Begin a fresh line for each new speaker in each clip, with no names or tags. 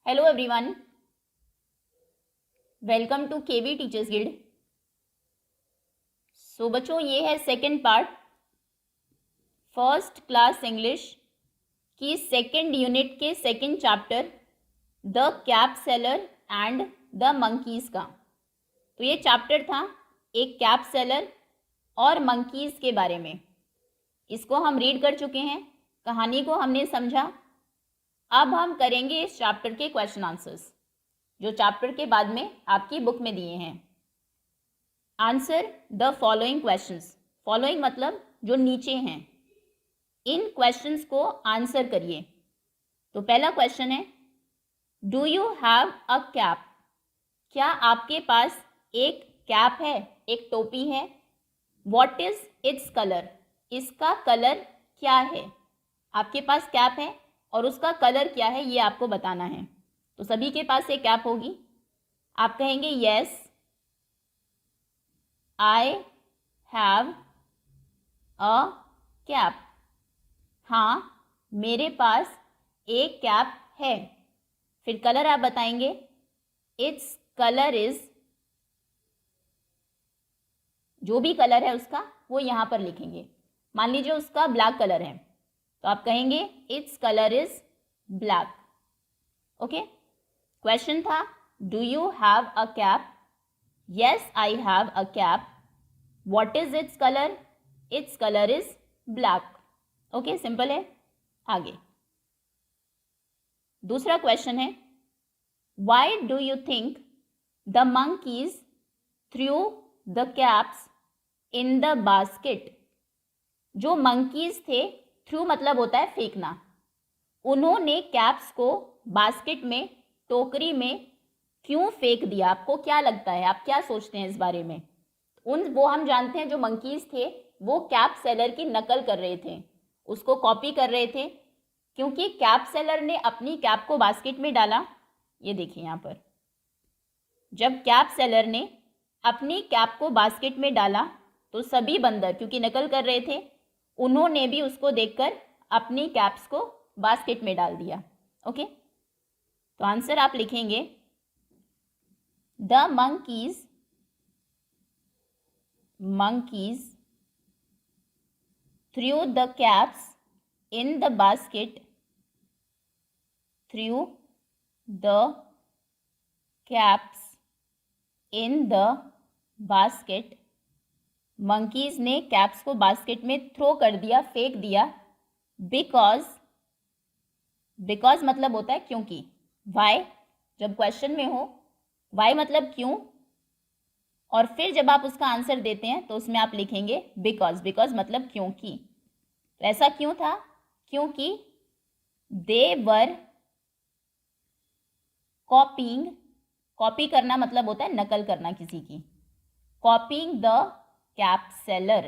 Hello everyone, welcome to KV teachers guild. So बच्चों, ये है second part first class English की second unit के second chapter the cap seller and the monkeys का। तो ये चैप्टर था एक कैप सेलर और मंकीज़ के बारे में। इसको हम रीड कर चुके हैं, कहानी को हमने समझा। अब हम करेंगे इस चैप्टर के क्वेश्चन आंसर्स जो चैप्टर के बाद में आपकी बुक में दिए हैं। Answer the following questions. Following मतलब जो नीचे हैं, इन क्वेश्चंस को आंसर करिए। तो पहला क्वेश्चन है, do you have a cap? क्या आपके पास एक कैप है, एक टोपी है? What is its colour? इसका कलर क्या है? आपके पास कैप है और उसका कलर क्या है ये आपको बताना है। तो सभी के पास एक कैप होगी। आप कहेंगे yes I have a cap. हाँ, मेरे पास एक कैप है। फिर कलर आप बताएंगे, इट्स कलर इज, जो भी कलर है उसका वो यहाँ पर लिखेंगे। मान लीजिए उसका ब्लैक कलर है तो आप कहेंगे its colour is black. Okay, question था do you have a cap? Yes I have a cap. What is its colour? Its colour is black. Okay, simple है। आगे दूसरा क्वेश्चन है, why do you think the monkeys threw the caps in the basket? जो monkeys थे, threw मतलब होता है फेंकना, उन्होंने कैप्स को बास्केट में, टोकरी में क्यों फेंक दिया? आपको क्या लगता है, आप क्या सोचते हैं इस बारे में? वो हम जानते हैं जो मंकीज थे वो कैप सेलर की नकल कर रहे थे, उसको कॉपी कर रहे थे, क्योंकि कैप सेलर ने अपनी कैप को बास्केट में डाला। ये देखिए यहाँ पर, जब कैप सेलर ने अपनी कैप को बास्केट में डाला तो सभी बंदर, क्योंकि नकल कर रहे थे, उन्होंने भी उसको देखकर अपनी कैप्स को बास्केट में डाल दिया। ओके, तो आंसर आप लिखेंगे the monkeys threw the caps in the basket, threw the caps in the basket। Monkeys ने कैप्स को बास्केट में थ्रो कर दिया, फेंक दिया। बिकॉज, बिकॉज मतलब होता है क्योंकि। वाई जब क्वेश्चन में हो, वाई मतलब क्यों, और फिर जब आप उसका आंसर देते हैं तो उसमें आप लिखेंगे बिकॉज। बिकॉज मतलब क्योंकि। तो ऐसा क्यों था? क्योंकि दे वर कॉपिंग, कॉपी करना मतलब होता है नकल करना किसी की, कॉपिंग द कैप सेलर।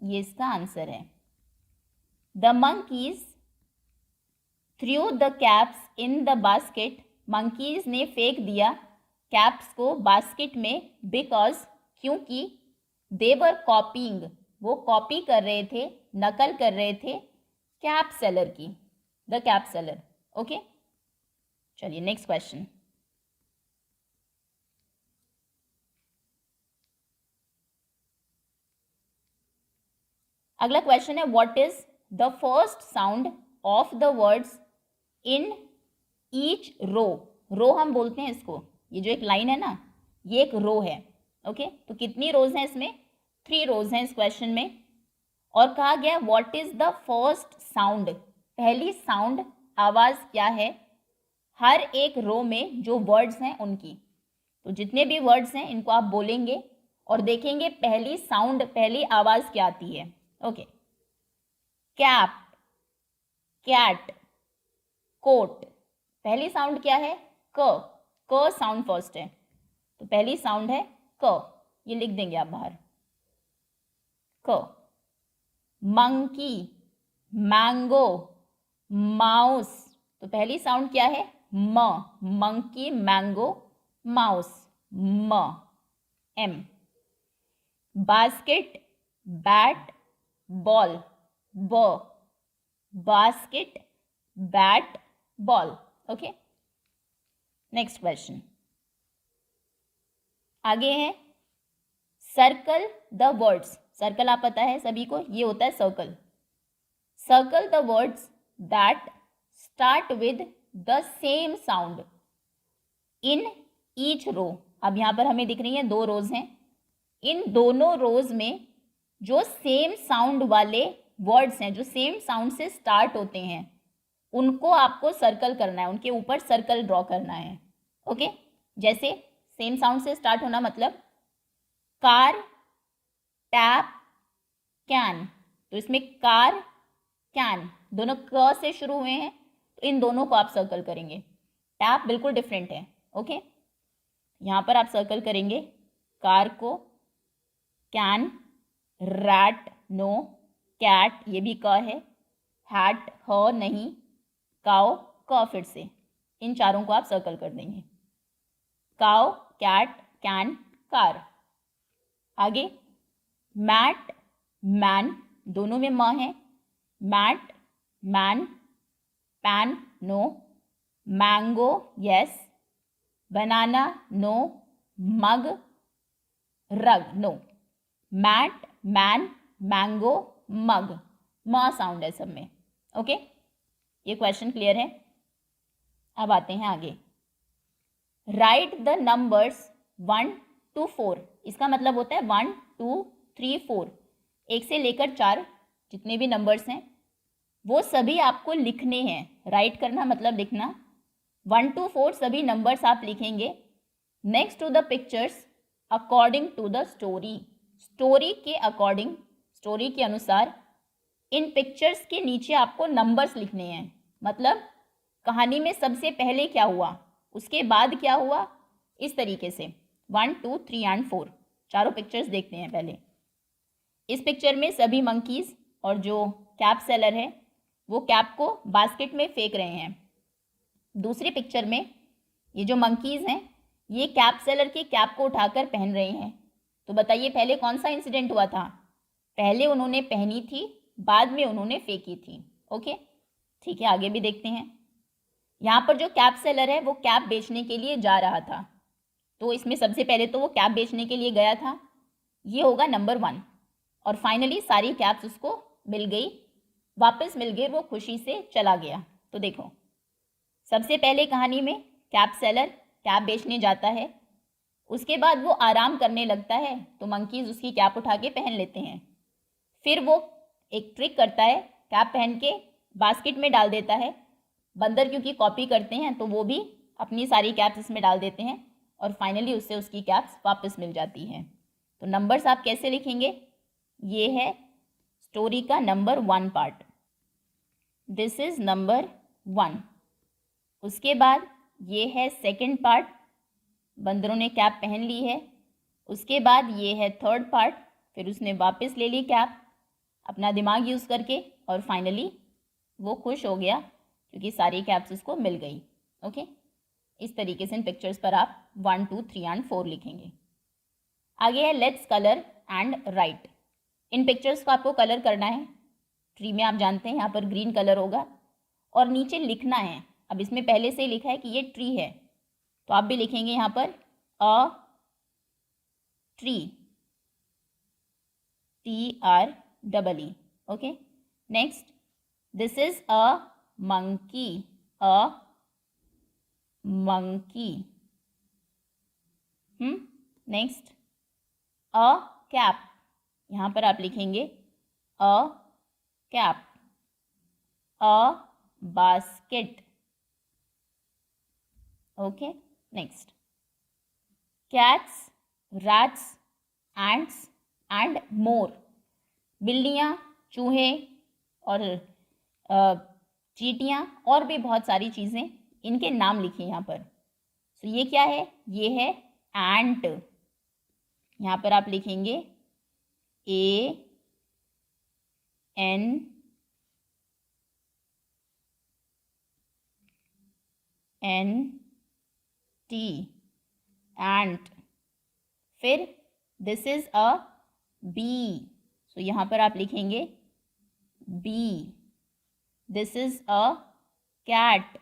ये इसका आंसर है। The monkeys threw the caps in the basket, monkeys ने फेंक दिया कैप्स को बास्केट में, बिकॉज क्योंकि, दे वर कॉपिंग वो कॉपी कर रहे थे, नकल कर रहे थे कैप सेलर की, द कैप सेलर। ओके, चलिए नेक्स्ट क्वेश्चन। अगला क्वेश्चन है, what is the first sound of the words in each row? Row हम बोलते हैं इसको, ये जो एक लाइन है ना, ये एक रो है। ओके, तो कितनी रोज हैं इसमें? 3 रोज हैं इस क्वेश्चन में। और कहा गया what is the first sound, पहली साउंड, आवाज क्या है हर एक रो में जो वर्ड्स हैं उनकी। तो जितने भी वर्ड्स हैं इनको आप बोलेंगे और देखेंगे पहली साउंड, पहली आवाज क्या आती है। Okay, cap, cat, coat. पहली साउंड क्या है? क साउंड फर्स्ट है, तो पहली साउंड है क। ये लिख देंगे आप बाहर, क। मंकी, मैंगो, माउस, तो पहली साउंड क्या है? म। मंकी, मैंगो, माउस, म, एम। बास्केट, बैट, बॉल, ब। Basket, bat, ball, okay, next question आगे है, सर्कल द वर्ड्स। सर्कल आप पता है सभी को, ये होता है circle. Circle the words that start with the same sound in each row. अब यहाँ पर हमें दिख रही हैं 2 रोज हैं, इन दोनों रोज में जो सेम साउंड वाले वर्ड्स हैं, जो सेम साउंड से स्टार्ट होते हैं, उनको आपको सर्कल करना है, उनके ऊपर सर्कल ड्रॉ करना है। ओके, जैसे सेम साउंड से स्टार्ट होना मतलब कार, टैप, कैन। तो इसमें कार, कैन दोनों क से शुरू हुए हैं, तो इन दोनों को आप सर्कल करेंगे। टैप बिल्कुल डिफरेंट है। ओके, यहाँ पर आप सर्कल करेंगे कार को, कैन, रैट नो, कैट ये भी क है, हैट ह नहीं, काओ क फिर से, इन चारों को आप सर्कल कर देंगे। Cow, cat, can, car. आगे मैट, मैन दोनों में म है, mat, man, pan no, mango yes, banana no, mug, rug no. Mat, man, mango, mug, म साउंड है सब में। ओके, ये क्वेश्चन क्लियर है। अब आते हैं आगे, राइट द नंबर्स 1 to 4। इसका मतलब होता है 1 2 3 4, 1 से लेकर 4 जितने भी नंबर्स हैं वो सभी आपको लिखने हैं। राइट करना मतलब लिखना। 1 to 4 सभी नंबर्स आप लिखेंगे next to the pictures according to the story. Story के अकॉर्डिंग, स्टोरी के अनुसार इन पिक्चर्स के नीचे आपको नंबर्स लिखने हैं। मतलब कहानी में सबसे पहले क्या हुआ, उसके बाद क्या हुआ, इस तरीके से 1 2 3 एंड 4 चारों पिक्चर्स देखते हैं पहले। इस पिक्चर में सभी मंकीज और जो कैप सेलर है वो कैप को बास्केट में फेंक रहे हैं। दूसरी पिक्चर में ये जो मंकीज हैं ये कैप सेलर की कैप को उठाकर पहन रहे हैं। तो बताइए पहले कौन सा इंसिडेंट हुआ था? पहले उन्होंने पहनी थी, बाद में उन्होंने फेंकी थी। ओके, ठीक है, आगे भी देखते हैं। यहाँ पर जो कैप सेलर है वो कैप बेचने के लिए जा रहा था, तो इसमें सबसे पहले तो वो कैप बेचने के लिए गया था, ये होगा नंबर 1। और फाइनली सारी कैप्स उसको मिल गई, वापस मिल गई, वो खुशी से चला गया। तो देखो सबसे पहले कहानी में कैप सेलर कैप बेचने जाता है, उसके बाद वो आराम करने लगता है तो मंकीज उसकी कैप उठा के पहन लेते हैं। फिर वो एक ट्रिक करता है, कैप पहन के बास्केट में डाल देता है। बंदर क्योंकि कॉपी करते हैं तो वो भी अपनी सारी कैप्स इसमें डाल देते हैं और फाइनली उससे उसकी कैप्स वापस मिल जाती हैं। तो नंबर्स आप कैसे लिखेंगे? ये है स्टोरी का number 1 part, this is number 1। उसके बाद ये है सेकंड पार्ट, बंदरों ने कैप पहन ली है। उसके बाद ये है थर्ड पार्ट, फिर उसने वापस ले ली कैप अपना दिमाग यूज़ करके और फाइनली वो खुश हो गया क्योंकि सारी कैप्स उसको मिल गई। ओके, इस तरीके से इन पिक्चर्स पर आप 1 2 3 एंड 4 लिखेंगे। आगे है let's colour and right. In pictures को आपको कलर करना है। ट्री में आप जानते हैं यहाँ पर ग्रीन कलर होगा और नीचे लिखना है। अब इसमें पहले से ही लिखा है कि ये ट्री है, तो आप भी लिखेंगे यहाँ पर a tree, TREE। Okay, next this is a monkey, a monkey. Next a cap, यहाँ पर आप लिखेंगे a cap, a basket. Okay, next cats, rats, ants and more. बिल्लियाँ, चूहे और चींटियाँ और भी बहुत सारी चीज़ें, इनके नाम लिखिए यहाँ पर। तो ये क्या है? ये है एंट। यहाँ पर आप लिखेंगे ANT, एंट। फिर this is a bee, so यहाँ पर आप लिखेंगे bee. This is a cat,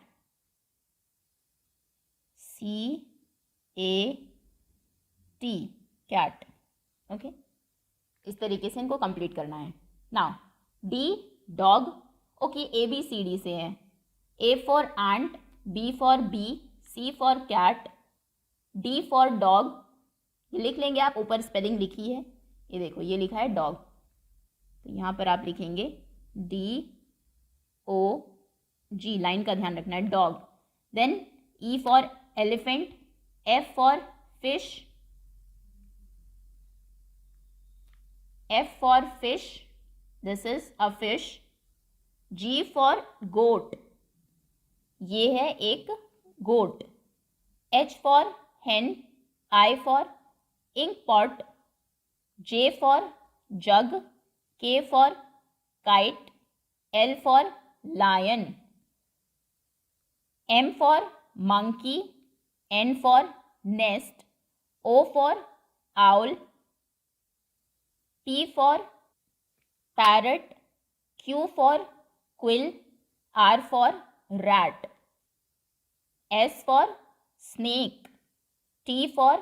cat. Okay, इस तरीके से इनको कंप्लीट करना है। Now D dog. Okay, ABCD से है। A for ant, B for bee, C for cat, D for dog. ये लिख लेंगे आप, ऊपर स्पेलिंग लिखी है, ये देखो ये लिखा है डॉग, तो यहाँ पर आप लिखेंगे DOG, लाइन का ध्यान रखना है, dog. Then E for elephant, F for fish, F for fish, this is a fish. G for goat, ये है एक goat. H for hen, I for inkpot, J for jug, K for kite, L for lion, M for monkey, N for nest, O for owl, P for parrot, Q for quill, R for rat, S for snake, T for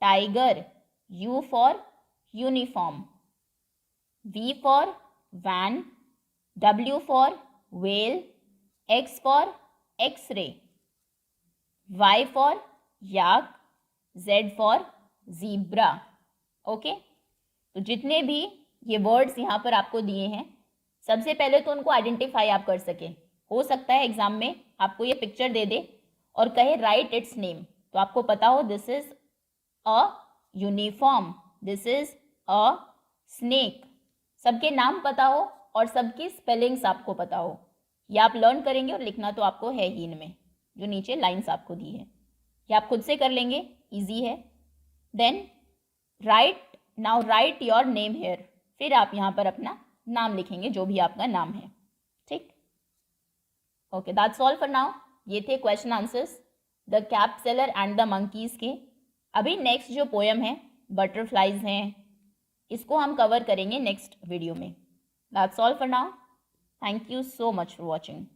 tiger, U for uniform, V for van, W for whale, X for x-ray, Y for yak, Z for zebra। Okay, तो जितने भी ये words यहाँ पर आपको दिए हैं, सबसे पहले तो उनको आइडेंटिफाई आप कर सके। हो सकता है एग्जाम में आपको ये पिक्चर दे दे और कहे राइट इट्स नेम, तो आपको पता हो this is a uniform, this is a snake, सबके नाम पता हो और सबकी स्पेलिंग्स आपको पता हो। ये आप लर्न करेंगे और लिखना तो आपको है ही इनमें, जो नीचे लाइंस आपको दी है, ये आप खुद से कर लेंगे, इजी है। Then now write your name here, फिर आप यहाँ पर अपना नाम लिखेंगे, जो भी आपका नाम है। ठीक, okay, that's all for now. ये थे question answers the cap seller and the monkeys के। अभी नेक्स्ट जो पोएम है बटरफ्लाइज हैं, इसको हम कवर करेंगे नेक्स्ट वीडियो में। That's all for now. Thank you so much for watching.